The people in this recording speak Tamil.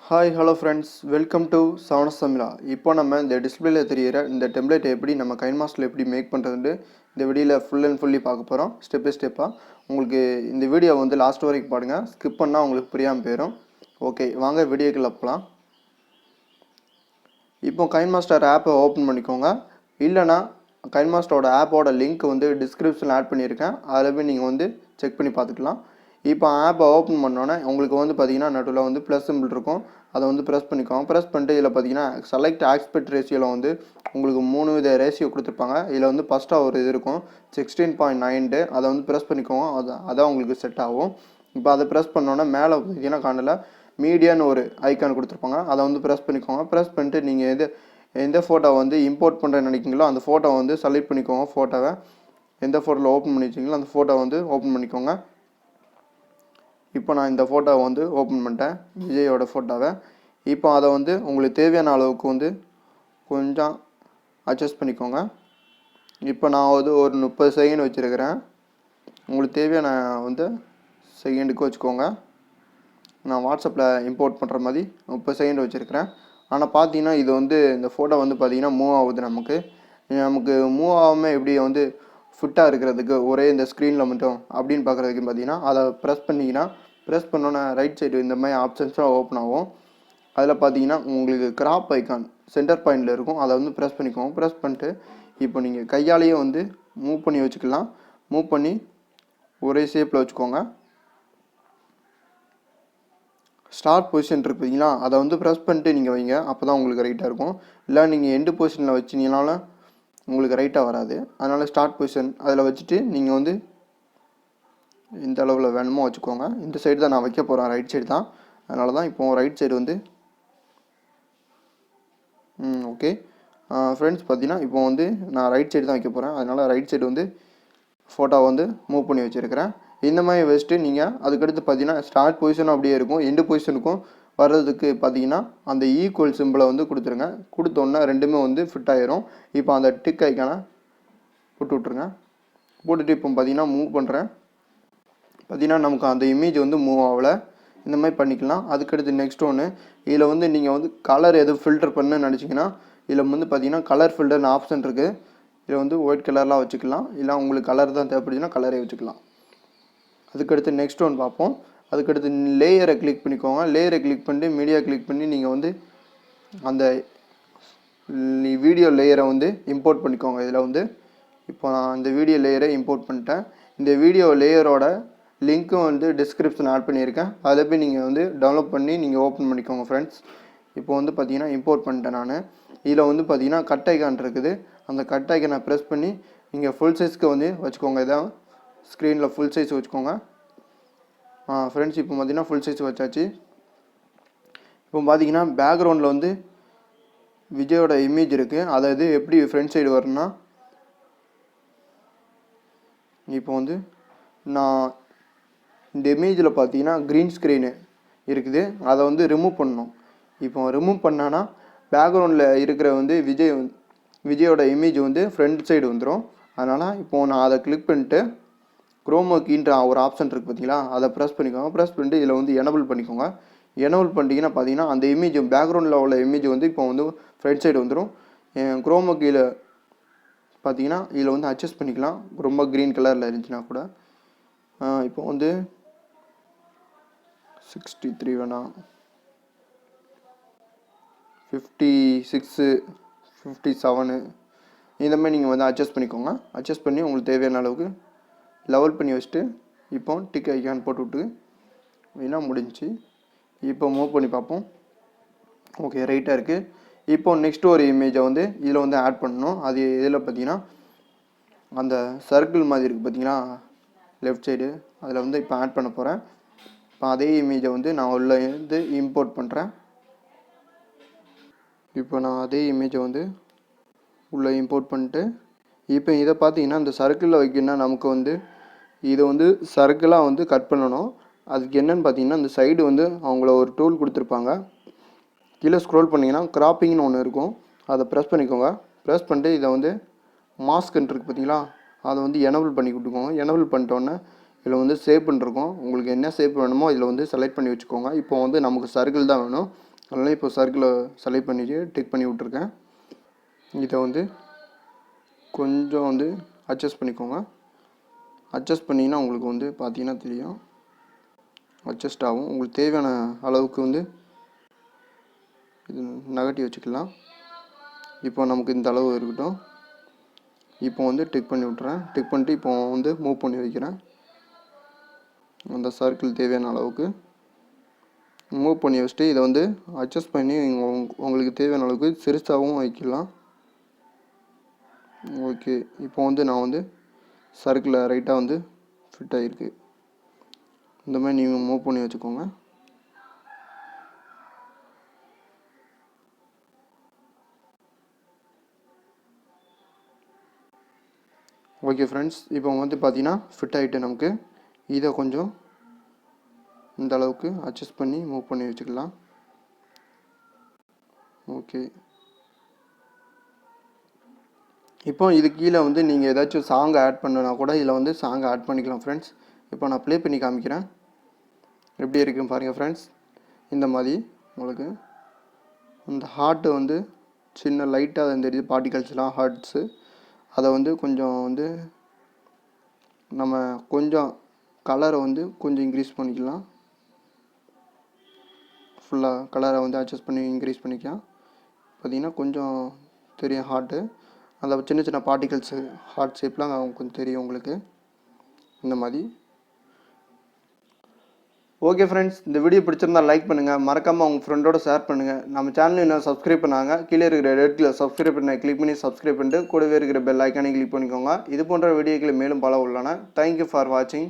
Hi hello friends, welcome to சவணசமிழா. இப்போ நம்ம இந்த டிஸ்பிளேல தெரிகிற இந்த டெம்ப்ளேட் எப்படி நம்ம கைன்மாஸ்டரில் எப்படி மேக் பண்ணுறதுன்னு இந்த வீடியோவில் ஃபுல் அண்ட் ஃபுல்லி பார்க்க போகிறோம். ஸ்டெப் பை ஸ்டெப்பாக உங்களுக்கு இந்த வீடியோ வந்து லாஸ்ட் வரைக்கும் பாருங்கள். ஸ்கிப் பண்ணால் உங்களுக்கு புரியாமல் போயிடும். ஓகே, வாங்க வீடியோக்குள்ள போகலாம். இப்போ கைன்மாஸ்டர் ஆப்பை ஓப்பன் பண்ணிக்கோங்க. இல்லைனா கைன்மாஸ்டரோட ஆப்போட லிங்க் வந்து டிஸ்கிரிப்ஷனில் ஆட் பண்ணியிருக்கேன். அதில் போய் நீங்கள் வந்து செக் பண்ணி பார்த்துக்கலாம். இப்போ ஆப்பை ஓப்பன் பண்ணோன்னே உங்களுக்கு வந்து பார்த்தீங்கன்னா நடுவில் வந்து ப்ளஸ் சிம்பிள் இருக்கும். அதை வந்து ப்ரெஸ் பண்ணிக்கோங்க. ப்ரெஸ் பண்ணிட்டு இதில் பார்த்தீங்கன்னா செலக்ட் ஆஸ்பெக்ட் ரேஷியோவில் வந்து உங்களுக்கு 3 வித ரேஷியோ கொடுத்துருப்பாங்க. இதில் வந்து ஃபஸ்ட்டாக ஒரு இது இருக்கும் 16.9. அதை வந்து ப்ரெஸ் பண்ணிக்கோங்க. அதான் உங்களுக்கு செட் ஆகும். இப்போ அதை ப்ரெஸ் பண்ணோன்னே மேலே பார்த்தீங்கன்னா காணல மீடியான்னு ஒரு ஐக்கான் கொடுத்துருப்பாங்க. அதை வந்து ப்ரெஸ் பண்ணிக்கோங்க. ப்ரெஸ் பண்ணிட்டு நீங்கள் எந்த ஃபோட்டோ வந்து இம்போர்ட் பண்ணுறேன்னு நினைக்கிங்களோ அந்த ஃபோட்டோ வந்து செலக்ட் பண்ணிக்கோங்க. ஃபோட்டோவை எந்த ஃபோட்டோவில் ஓப்பன் பண்ணி வச்சிங்களோ அந்த ஃபோட்டோ வந்து ஓப்பன் பண்ணிக்கோங்க. இப்போ நான் இந்த ஃபோட்டோவை வந்து ஓப்பன் பண்ணிட்டேன், விஜயோட ஃபோட்டோவை. இப்போ அதை வந்து உங்களுக்கு தேவையான அளவுக்கு வந்து கொஞ்சம் அட்ஜஸ்ட் பண்ணிக்கோங்க. இப்போ நான் வந்து ஒரு 30 செகண்ட் வச்சுருக்கிறேன். உங்களுக்கு தேவையான வந்து செகண்டுக்கு வச்சுக்கோங்க. நான் வாட்ஸ்அப்பில் இம்போர்ட் பண்ணுற மாதிரி 30 செகண்ட் வச்சுருக்கிறேன். ஆனால் பார்த்தீங்கன்னா இது வந்து இந்த ஃபோட்டோ வந்து பார்த்தீங்கன்னா மூவ் ஆகுது. நமக்கு மூவ் ஆகாமல் எப்படி வந்து ஃபிட்டாக இருக்கிறதுக்கு ஒரே இந்த ஸ்க்ரீனில் மட்டும் அப்படின்னு பார்க்குறதுக்கு பார்த்தீங்கன்னா அதை ப்ரெஸ் பண்ணோன்னே ரைட் சைடு இந்த மாதிரி ஆப்ஷன்ஸாக ஓப்பன் ஆகும். அதில் பார்த்தீங்கன்னா உங்களுக்கு கிராப் ஐக்கான் சென்டர் பாயிண்டில் இருக்கும். அதை வந்து ப்ரெஸ் பண்ணிக்கோங்க. ப்ரெஸ் பண்ணிட்டு இப்போ நீங்கள் கையாலேயே வந்து மூவ் பண்ணி வச்சுக்கலாம். மூவ் பண்ணி ஒரே ஷேப்பில் வச்சுக்கோங்க. ஸ்டார்ட் பொசிஷன் இருக்கு பார்த்தீங்களா, அதை வந்து ப்ரெஸ் பண்ணிட்டு நீங்கள் வைங்க. அப்போ தான் உங்களுக்கு ரைட்டாக இருக்கும். இல்லை நீங்கள் எண்டு பொசிஷனில் வச்சிங்கனாலும் உங்களுக்கு ரைட்டாக வராது. அதனால் ஸ்டார்ட் பொசிஷன் அதில் வச்சுட்டு நீங்கள் வந்து இந்த அளவில் வேணுமோ வச்சுக்கோங்க. இந்த சைடு தான் நான் வைக்க போகிறேன், ரைட் சைடு தான். அதனால தான் இப்போது ரைட் சைடு வந்து ஓகே ஃப்ரெண்ட்ஸ், பார்த்தீங்கன்னா இப்போ வந்து நான் ரைட் சைடு தான் வைக்க போகிறேன். அதனால் ரைட் சைடு வந்து ஃபோட்டோ வந்து மூவ் பண்ணி வச்சுருக்கிறேன். இந்த மாதிரி வச்சுட்டு நீங்கள் அதுக்கடுத்து பார்த்தீங்கன்னா ஸ்டார்ட் பொசிஷனும் அப்படியே இருக்கும். எண்டு பொசிஷனுக்கும் வர்றதுக்கு பார்த்தீங்கன்னா அந்த ஈக்குவல் சிம்பிளை வந்து கொடுத்துருங்க. கொடுத்தோன்னே ரெண்டுமே வந்து ஃபிட் ஆகிரும். இப்போ அந்த டிக் ஐக்கான போட்டு விட்ருங்க. போட்டுட்டு இப்போ பார்த்தீங்கன்னா மூவ் பண்ணுறேன். பார்த்தீங்கன்னா நமக்கு அந்த இமேஜ் வந்து மூவ் ஆகலை. இந்த மாதிரி பண்ணிக்கலாம். அதுக்கடுத்து நெக்ஸ்ட் ஒன்று, இதில் வந்து நீங்கள் வந்து கலர் எதுவும் ஃபில்டர் பண்ணுன்னு நினச்சிங்கன்னா இதில் வந்து பார்த்தீங்கன்னா கலர் ஃபில்டர்னு ஆப்ஷன் இருக்குது. இதில் வந்து ஒயிட் கலர்லாம் வச்சுக்கலாம். இல்லை உங்களுக்கு கலர் தான் தேவைப்படுச்சுன்னா கலரே வச்சுக்கலாம். அதுக்கடுத்து நெக்ஸ்ட் ஒன்று பார்ப்போம். அதுக்கடுத்து லேயரை கிளிக் பண்ணிக்கோங்க. லேயரை கிளிக் பண்ணிட்டு மீடியா கிளிக் பண்ணி நீங்கள் வந்து அந்த வீடியோ லேயரை வந்து இம்போர்ட் பண்ணிக்கோங்க. இதில் வந்து இப்போ நான் இந்த வீடியோ லேயரை இம்போர்ட் பண்ணிட்டேன். இந்த வீடியோ லேயரோட லிங்க்கும் வந்து டிஸ்கிரிப்ஷன் ஆட் பண்ணியிருக்கேன். அதை போய் நீங்கள் வந்து டவுன்லோட் பண்ணி நீங்கள் ஓப்பன் பண்ணிக்கோங்க ஃப்ரெண்ட்ஸ். இப்போ வந்து பார்த்தீங்கன்னா இம்போர்ட் பண்ணிட்டேன் நான். இதில் வந்து பார்த்தீங்கன்னா கட் ஐக்கான் இருக்குது. அந்த கட் ஐக்கானை ப்ரெஸ் பண்ணி நீங்கள் ஃபுல் சைஸ்க்கு வந்து வச்சுக்கோங்க. இதான் ஸ்க்ரீனில் ஃபுல் சைஸ் வச்சுக்கோங்க. ஃப்ரெண்ட்ஸ், இப்போ பார்த்தீங்கன்னா ஃபுல் சைஸ் வச்சாச்சு. இப்போ பார்த்தீங்கன்னா பேக்ரவுண்டில் வந்து விஜயோட இமேஜ் இருக்குது. அதாவது எப்படி ஃப்ரண்ட் சைடு வரும்னா, இப்போ வந்து நான் இந்த இமேஜில் பார்த்தீங்கன்னா க்ரீன் ஸ்க்ரீனு இருக்குது. அதை வந்து ரிமூவ் பண்ணணும். இப்போ ரிமூவ் பண்ணான்னா பேக்ரவுண்டில் இருக்கிற வந்து விஜயோட இமேஜ் வந்து ஃப்ரண்ட் சைடு வந்துடும். அதனால் இப்போது நான் அதை கிளிக் பண்ணிட்டு குரோமா கீன்ற ஒரு ஆப்ஷன் இருக்குது பார்த்தீங்களா, அதை ப்ரெஸ் பண்ணிக்கோங்க. ப்ரெஸ் பண்ணிட்டு இதில் வந்து எனபிள் பண்ணிக்கோங்க. எனபிள் பண்ணிட்டீங்கன்னா பார்த்தீங்கன்னா அந்த இமேஜ் பேக்ரவுண்டில் உள்ள இமேஜ் வந்து இப்போ வந்து ஃப்ரண்ட் சைடு வந்துடும். குரோமா கீழே பார்த்தீங்கன்னா இதில் வந்து அட்ஜஸ்ட் பண்ணிக்கலாம். ரொம்ப க்ரீன் கலரில் இருந்துச்சுன்னா கூட. இப்போ வந்து 63 வேணாம், 56, 57 இந்த மாதிரி நீங்கள் வந்து அட்ஜஸ்ட் பண்ணிக்கோங்க. அட்ஜஸ்ட் பண்ணி உங்களுக்கு தேவையான அளவுக்கு லெவல் பண்ணி வச்சுட்டு இப்போ டிக் ஐக்கான் போட்டு விட்டு அப்படின்னா முடிஞ்சு. இப்போ மூவ் பண்ணி பார்ப்போம். ஓகே, ரைட்டாக இருக்குது. இப்போ நெக்ஸ்ட் ஒரு இமேஜை வந்து இதில் வந்து ஆட் பண்ணணும். அது இதில் பார்த்தீங்கன்னா அந்த சர்க்கிள் மாதிரி இருக்குது பார்த்தீங்களா லெஃப்ட் சைடு, அதில் வந்து இப்போ ஆட் பண்ண போகிறேன். இப்போ அதே இமேஜை வந்து நான் உள்ளே வந்து இம்போர்ட் பண்ணுறேன். இப்போ நான் அதே இமேஜை வந்து உள்ளே இம்போர்ட் பண்ணிட்டு இப்போ இதை பார்த்தீங்கன்னா இந்த சர்க்கிளில் வைக்கணும்னா நமக்கு வந்து இதை வந்து சர்க்கிளாக வந்து கட் பண்ணணும். அதுக்கு என்னென்னு பார்த்தீங்கன்னா இந்த சைடு வந்து அவங்கள ஒரு டூல் கொடுத்துருப்பாங்க. கீழே ஸ்க்ரோல் பண்ணிங்கன்னா கிராப்பிங்னு ஒன்று இருக்கும். அதை ப்ரெஸ் பண்ணிக்கோங்க. ப்ரெஸ் பண்ணிட்டு இதை வந்து மாஸ்க்ன்னு இருக்குது பார்த்தீங்களா, அதை வந்து எனபிள் பண்ணி கொடுத்துக்கோங்க. எனபிள் பண்ணிட்டோன்னே இதில் வந்து சேவ் பண்ணிருக்கோம். உங்களுக்கு என்ன சேவ் வேணுமோ இதில் வந்து செலக்ட் பண்ணி வச்சுக்கோங்க. இப்போ வந்து நமக்கு சர்க்கிள் தான் வேணும். அதனால் இப்போ சர்க்கிளை செலக்ட் பண்ணிட்டு டிக் பண்ணி விட்ருக்கேன். இதை வந்து கொஞ்சம் வந்து அட்ஜஸ்ட் பண்ணிக்கோங்க. அட்ஜஸ்ட் பண்ணிங்கன்னா உங்களுக்கு வந்து பார்த்தீங்கன்னா தெரியும், அட்ஜஸ்ட் ஆகும். உங்களுக்கு தேவையான அளவுக்கு வந்து இது நகட்டி வச்சுக்கலாம். இப்போ நமக்கு இந்த அளவு இருக்கட்டும். இப்போ வந்து டிக் பண்ணி விட்றேன். டிக் பண்ணிட்டு இப்போ வந்து மூவ் பண்ணி வைக்கிறேன். அந்த சர்க்கிள் தேவையான அளவுக்கு மூவ் பண்ணி வச்சுட்டு இதை வந்து அட்ஜஸ்ட் பண்ணி உங்களுக்கு தேவையான அளவுக்கு சிறுசாகவும் வைக்கலாம். ஓகே, இப்போ வந்து நான் வந்து சர்க்கிளை ரைட்டாக வந்து ஃபிட் ஆகிருக்கு. இந்த மாதிரி நீங்கள் மூவ் பண்ணி வச்சுக்கோங்க. ஓகே ஃப்ரெண்ட்ஸ், இப்போ வந்து பார்த்தீங்கன்னா ஃபிட் ஆகிட்டு நமக்கு. இதை கொஞ்சம் இந்த அளவுக்கு அட்ஜஸ்ட் பண்ணி மூவ் பண்ணி வச்சுக்கலாம். ஓகே, இப்போ இது கீழே வந்து நீங்கள் ஏதாச்சும் சாங் ஆட் பண்ணுனா கூட இதில் வந்து சாங் ஆட் பண்ணிக்கலாம் ஃப்ரெண்ட்ஸ். இப்போ நான் ப்ளே பண்ணி காமிக்கிறேன், எப்படி இருக்குன்னு பாருங்கள் ஃப்ரெண்ட்ஸ். இந்த மாதிரி உங்களுக்கு இந்த ஹார்ட்டு வந்து சின்ன லைட்டாக தெரியுது, பார்ட்டிகல்ஸ்லாம் ஹார்ட்ஸு. அதை வந்து கொஞ்சம் வந்து நம்ம கொஞ்சம் கலரை வந்து கொஞ்சம் இன்க்ரீஸ் பண்ணிக்கலாம். ஃபுல்லாக கலரை வந்து அட்ஜஸ்ட் பண்ணி இன்க்ரீஸ் பண்ணிக்கலாம். பார்த்திங்கன்னா கொஞ்சம் தெரியும் ஹார்ட்டு, அந்த சின்ன சின்ன பார்ட்டிகல்ஸு ஹார்ட் ஷேப்லாம் கொஞ்சம் தெரியும் உங்களுக்கு இந்த மாதிரி. ஓகே ஃப்ரெண்ட்ஸ், இந்த வீடியோ பிடிச்சிருந்தா லைக் பண்ணுங்கள், மறக்காமல் உங்கள் ஃப்ரெண்டோட ஷேர் பண்ணுங்கள். நம்ம சேனல் இன்னும் சப்ஸ்கிரைப் பண்ணாங்க, கீழே இருக்கிற ரெட் கலர் சப்ஸ்கிரைப் பண்ண கிளிக் பண்ணி சப்ஸ்கிரைப் பண்ணிட்டு கூடவே இருக்கிற பெல் ஐக்கானை கிளிக் பண்ணிக்கோங்க. இது போன்ற வீடியோக்களை மேலும் பல உள்ளன. தேங்க்யூ ஃபார் வாட்சிங்.